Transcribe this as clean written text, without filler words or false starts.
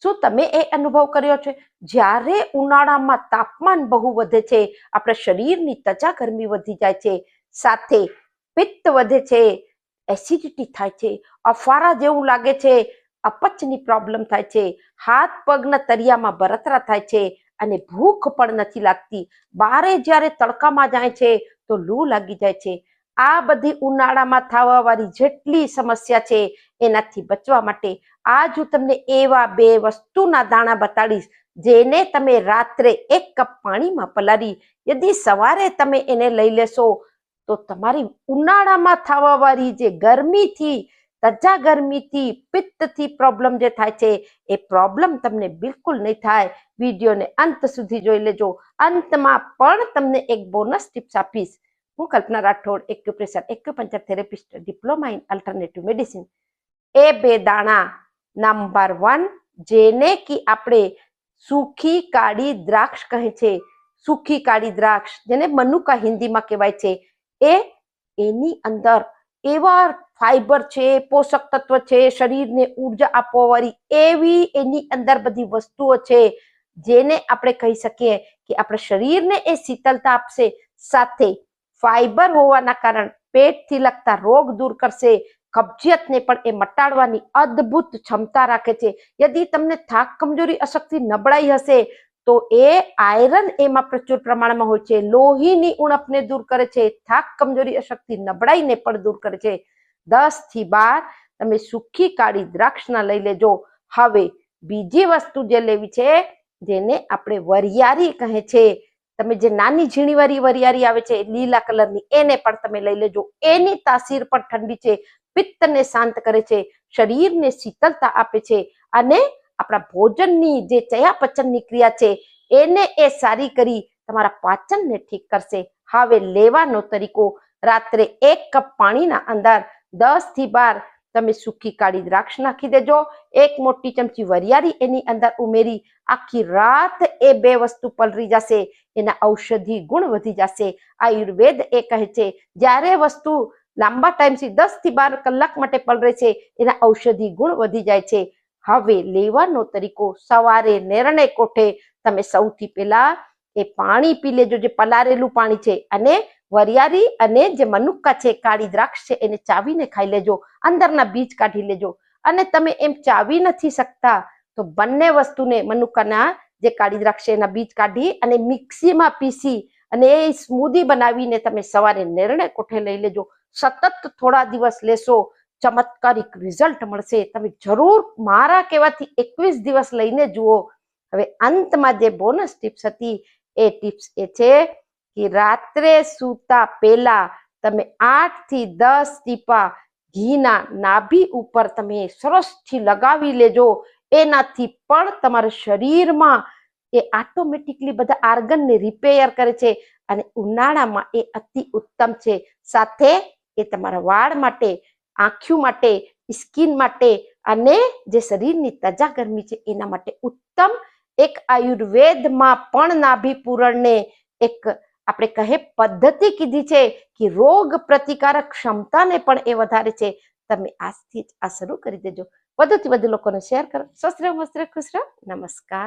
શું તમે એ અનુભવ કર્યો છે? જ્યારે ઉનાળામાં તાપમાન બહુ વધે છે, આપણા શરીરની ત્વચા ગરમી વધી જાય છે, સાથે પિત્ત વધે છે, એસિડિટી થાય છે, અફારા જેવું લાગે છે, અપચની પ્રોબ્લેમ થાય છે, હાથ પગના તળિયામાં બળતરા થાય છે અને ભૂખ પણ નથી લાગતી. બારે જ્યારે તડકામાં જાય છે તો લૂ લાગી જાય છે. આ બધી ઉનાળામાં થવા વાળી જેટલી સમસ્યા છે એનાથી બચવા માટે આજ હું તમને એવા 2 વસ્તુના દાણા બતાડીશ જેને તમે રાત્રે 1 કપ પાણીમાં પલાળી યદી સવારે તમે એને લઈ લેશો તો તમારી ઉનાળામાં થવા વાળી જે ગરમીથી ત્વચા ગરમીથી પિત્તથી પ્રોબ્લેમ જે થાય છે એ પ્રોબ્લેમ તમને બિલકુલ નહીં થાય. વિડીયોને અંત સુધી જોઈ લેજો. અંતમાં પણ તમને એક બોનસ ટિપ્સ આપીશ. હું Kalpana Rathod, acupressure acupuncture therapist, diploma in alternative medicine. એ 2 દાણા નંબર 1 જેને કે આપણે સૂકી કાળી દ્રાક્ષ કહે છે, સૂકી કાળી દ્રાક્ષ જેને મનુકા હિન્દીમાં કહેવાય છે, એની અંદર એવા ફાઈબર છે, પોષક તત્વ છે, શરીરને ઉર્જા આપવા વાળી એવી એની અંદર બધી વસ્તુઓ છે જેને આપણે કહી શકીએ કે આપણા શરીરને એ શીતળતા આપશે, સાથે ફાઈબર હોવાના કારણે પેટથી લગતા રોગ દૂર કરશે, કબજિયાતને પણ એ મટાડવાની અદ્ભુત ક્ષમતા રાખે છે. યદી તમને થાક, કમજોરી, અશક્તિ, નબળાઈ હશે તો એ આયરન એમાં પ્રચુર પ્રમાણમાં હોય છે, લોહીની ઉણપને દૂર કરે છે, થાક, કમજોરી, અશક્તિ, નબળાઈને પણ દૂર કરે છે. 10 થી 12 તમે સૂકી કાળી દ્રાક્ષના લઈ લેજો. હવે બીજી વસ્તુ જે લેવી છે જેને આપણે વરિયાળી કહે છે, તમે જે નાની ઝીણીવાળી વરિયાળી આવે છે લીલા કલરની, એને પણ તમે લઈ લેજો. એની તાસીર પણ ઠંડી છે, પિત્તને શાંત કરે છે, શરીરને શીતળતા આપે છે અને આપણા ભોજનની જે ચયાપચયની ક્રિયા છે એને એ સારી કરી તમારા પાચનને ઠીક કરશે. હવે લેવાનો તરીકો, રાત્રે 1 કપ પાણીના અંદર 10 થી 12 તમે સૂકી કાળી દ્રાક્ષ નાખી દેજો, 1 મોટી ચમચી વરિયાળી એની અંદર ઉમેરી આખી રાત એ 2 વસ્તુ પલળી જશે, એના ઔષધિ ગુણ વધી જશે. આયુર્વેદ એ કહે છે જ્યારે વસ્તુ લાંબા ટાઈમથી 10 થી 12 કલાક માટે પલળે છે એના ઔષધિ ગુણ વધી જાય છે. હવે લેવાનો તરીકો, સવારે નેરણે કોઠે તમે સૌથી પહેલા એ પાણી પી લેજો, જે પલાળેલું પાણી છે, અને વરિયાળી અને જે મનુક્કા છે, કાળી દ્રાક્ષ છે, એને ચાવીને ખાઈ લેજો, અંદરના બીજ કાઢી લેજો. અને તમે એમ ચાવી નથી શકતા તો બંને વસ્તુને, મનુક્કાના જે કાળી દ્રાક્ષ છે એના બીજ કાઢી અને મિક્સીમાં પીસી અને એ સ્મૂધી બનાવીને તમે સવારે નેરણે કોઠે લઈ લેજો. સતત થોડા દિવસ લેશો, ચમત્કારિક રિઝલ્ટ મળશે. તમે જરૂર મારા કહેવાથી 21 દિવસ લઈને જુઓ. હવે અંતમાં જે બોનસ ટિપ્સ હતી એ ટિપ્સ એ છે કે રાત્રે સૂતા પહેલા તમે 8 થી 10 ટીપા ઘીના નાભી ઉપર તમે સરસથી લગાવી લેજો. એનાથી પણ તમારા શરીરમાં એ ઓટોમેટિકલી બધા આર્ગનને રિપેર કરે છે અને ઉનાળામાં એ અતિ ઉત્તમ છે. સાથે એ તમારા વાળ માટે, આંખો માટે, સ્કિન માટે અને જે શરીરની ત્વચા ગરમી છે એના માટે ઉત્તમ. એક આયુર્વેદમાં પણ નાભી પૂરણને એક આપણે કહે પદ્ધતિ કીધી છે કે રોગ પ્રતિકારક ક્ષમતાને પણ એ વધારે છે. તમે આજથી જ આ શરૂ કરી દેજો. વધુથી વધુ લોકોને શેર કરો. સ્વસ્થ રહો, મસ્ત રહો, ખુશ રહો. નમસ્કાર.